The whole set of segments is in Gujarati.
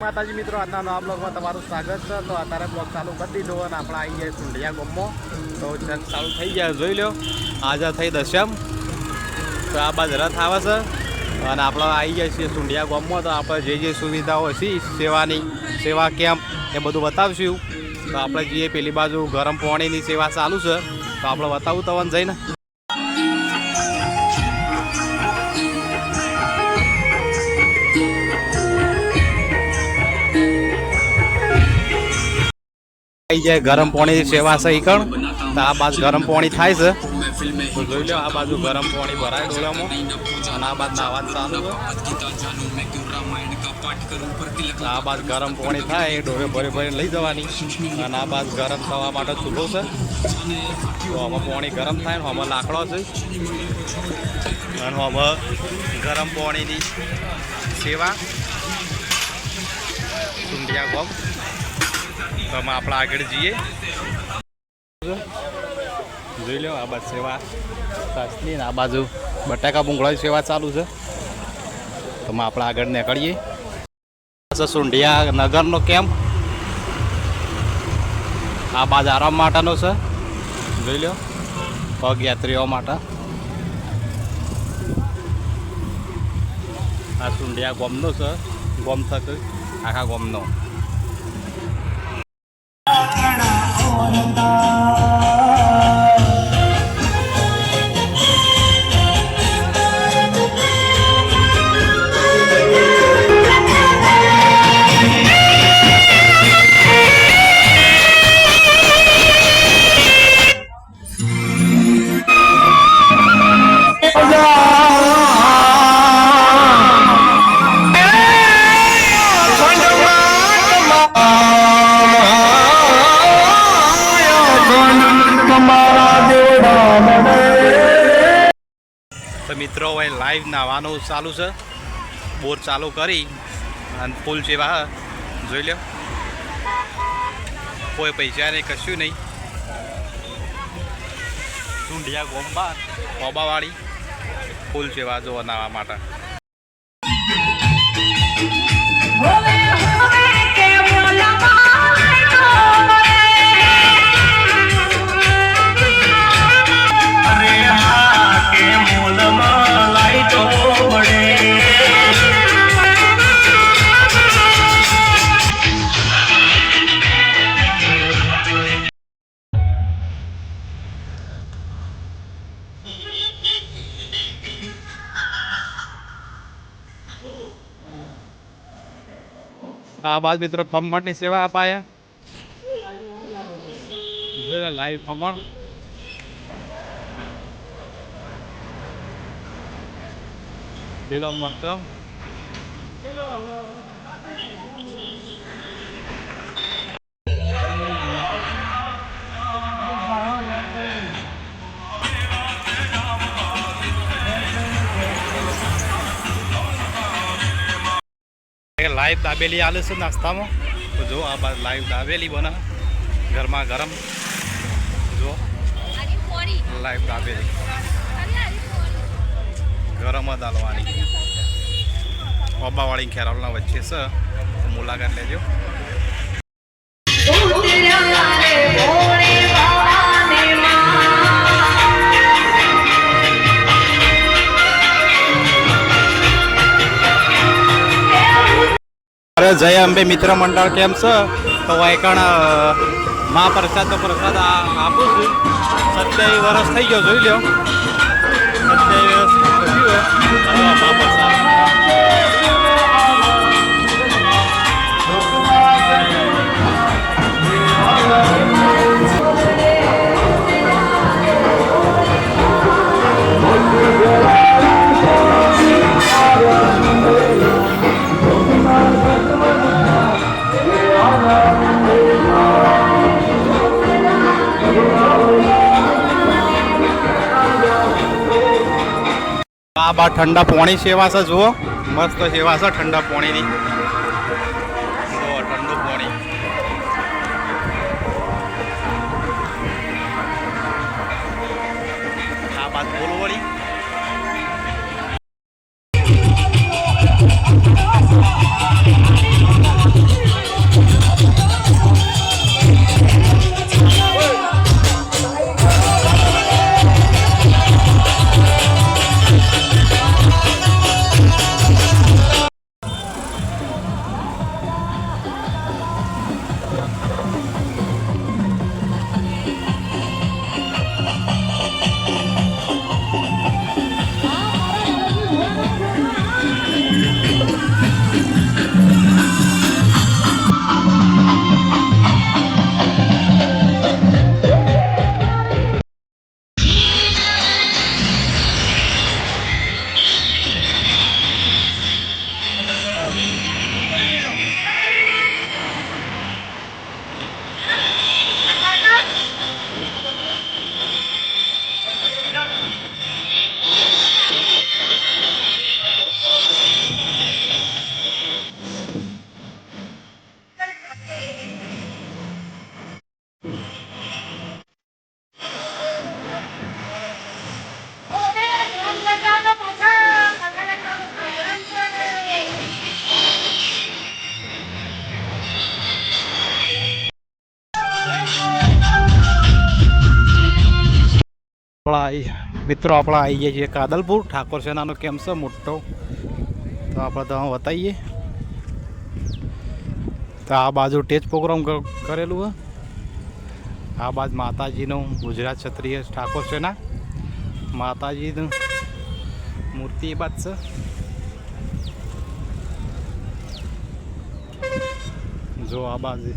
માતાજી મિત્રો, આજના નવા બ્લોગમાં તમારું સ્વાગત છે। તો અત્યારે બ્લોગ ચાલુ કરી દીધો અને આપણે આવી ગયા સુંઢિયા ગામમાં। તો જંગ ચાલુ થઈ ગયા, જોઈ લો। આજે થઈ દશમ, તો આ બાજુ રથ આવે છે અને આપણે આવી ગયા છીએ સુંઢિયા ગામમાં। તો આપણે જે સુવિધાઓ હશે સેવાની, સેવા કેમ્પ એ બધું બતાવશું। તો આપણે જઈએ પેલી બાજુ ગરમ પાણીની સેવા ચાલુ છે, તો આપણે બતાવું તમને જઈને। गरम पानी सेवा से ईकण तो आ बाजू गरम पानी थाय छे, तो जोई लो। आ बाजू गरम पानी भराय डोलामां अने आ बाजू नावा चालू छे। आ बाजू गरम पानी थाय ए डोले भरी भरी लई जवानी अने आ बाजू गरम थवा माटे चूलो छे। तो आमां पानी गरम थाय ने आमां लाकड़ो छे अने आमां गरम पानीनी सेवा सुंढिया गाम। तो हम आप आगे जीए, જોઈ લો। आ बाजू सेवा सासनी आ बाजू बटाका भूंगळा सेवा चालू है। तो हम आप आगे निकलिए। सुंढिया नगर नो केम्प आ बाजू आराम माटेनो छे, જોઈ લો। पग यात्रीओ माटे आ सुंढिया गामनो छे, गाम थक आखा गामनो। तो मित्रों वही लाइव नहावानुं चालू है, बोर चालू करी अने फूल सेवा जोई लो। कोई पैसा नहीं, कशुं नहीं। सुंढिया गाम कोबावाड़ी फूल सेवा जो नहावा माटे। आ बात मित्रों खमण की सेवा अपाया, लाइव खमण લીલો મરચો लाइव दाबेली आलू से नाश्ता में। तो जो आ लाइव दाबेली बना गरमा गरम, जो लाइव दाबेली गरम दालवानी कोबावाड़ी खेरावलना वच्चे से, तो मुलाकात लेजो। जय अंबे मित्र मंडल केम से, तो वहीकण महाप्रसाद तो प्रसाद आपू छू। 27 वर्ष थी गयो, जोई लो। 27 वर्ष महाप्रसाद आ बात ठंडा पानी सेवा से, जुओ मस्त सेवा से ठंडा पानी नी। ठंडू पानी आ बात बोलो वड़ी। મિત્રો આપણા આવી ગયા છીએ કાદલપુર. ઠાકોર સેનાનો કેમ્પ છે મોટો, તો આપણે તો બતાવીએ. તો આ બાજુ ટેજ પ્રોગ્રામ કરેલું હોય. આ બાજુ માતાજીનું ગુજરાત ક્ષત્રિય ઠાકોર સેના માતાજીનું મૂર્તિ એ બાદ છે. જો આ બાજુ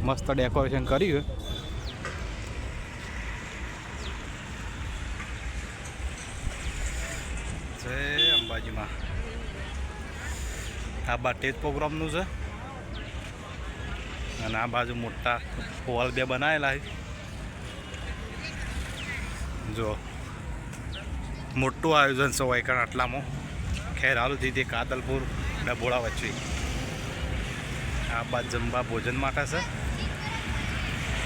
મસ્ત ડેકોરેશન કર્યું. જય અંબાજીમાં. આ બા ટેજ પ્રોગ્રામનું છે અને આ બાજુ મોટા હોલ બે બનાવેલા છે. જો મોટું આયોજન છે વાયકણ આટલામાં. ખેરાલુથી તે કાદલપુર ડભોળા વચ્ચે. આ બાજુ જમવા ભોજન માટે છે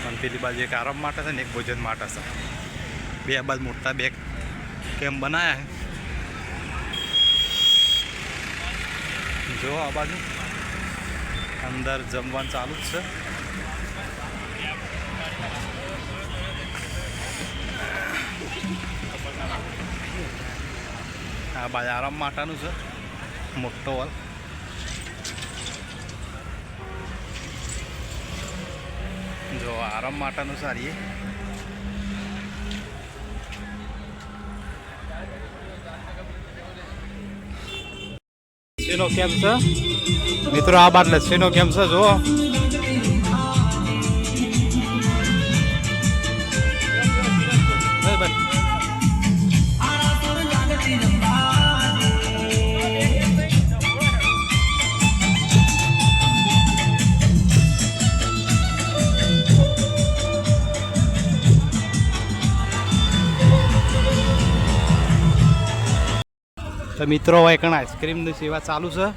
અને પેલી બાજુ એક આરામ માટે છે ને એક ભોજન માટે છે. બે બાજુ મોટા બે કેમ્પ બનાવ્યા છે. જો આ બાજુ અંદર જમવાનું ચાલુ જ છે. આ બાજુ આરામ માટેનું છે મોટો હોલ. જો આરામ માટેનું સારી લસ્સીનો કેમ્પ છે મિત્રો. આ બાદ લસ્સીનો કેમ્પ છે. જુઓ તો મિત્રો એકણ આઈસ્ક્રીમની સેવા ચાલુ છે.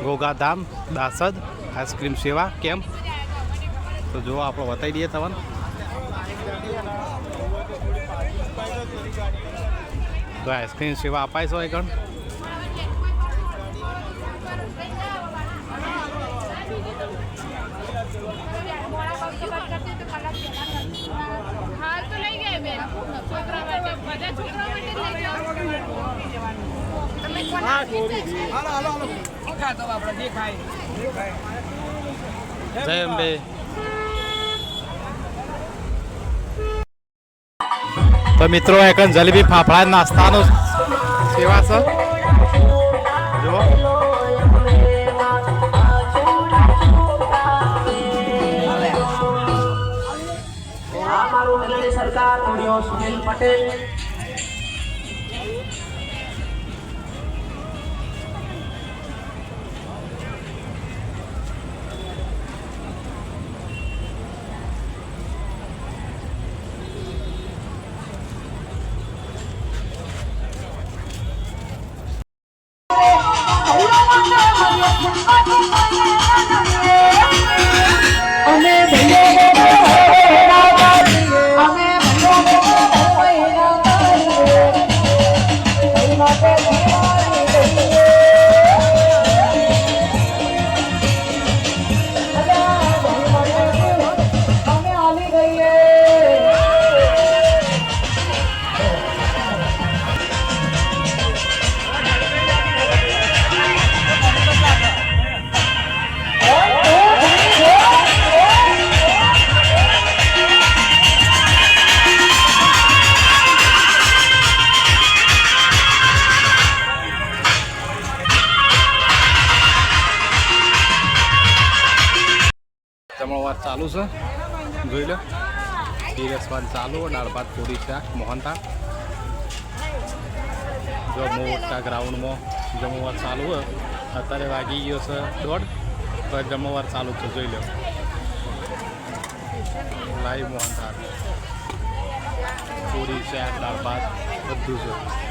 ગોગાધામ દાસદ આઈસ્ક્રીમ સેવા કેમ્પ. તો જો આપણે બતાવી દઈએ તમને. તો આઈસ્ક્રીમ સેવા અપાય છે એકણ. જય અંબે. તો મિત્રો એક જલેબી ફાફડા નાસ્તાનો સેવા છે. જો સરકાર સુનિલ પટેલ. જમણવાર ચાલુ છે. જોઈ લો પીરસવાનું ચાલુ. દાળ ભાત પૂરી શાક મોહનથાળ. જો મોટા ગ્રાઉન્ડમાં જમણવાર ચાલુ હોય. અત્યારે વાગી ગયો છે 1:30. તો જમણવાર ચાલુ છે. જોઈ લો લાઈવ મોહનથાળ પૂરી શાક દાળ ભાત બધું છે.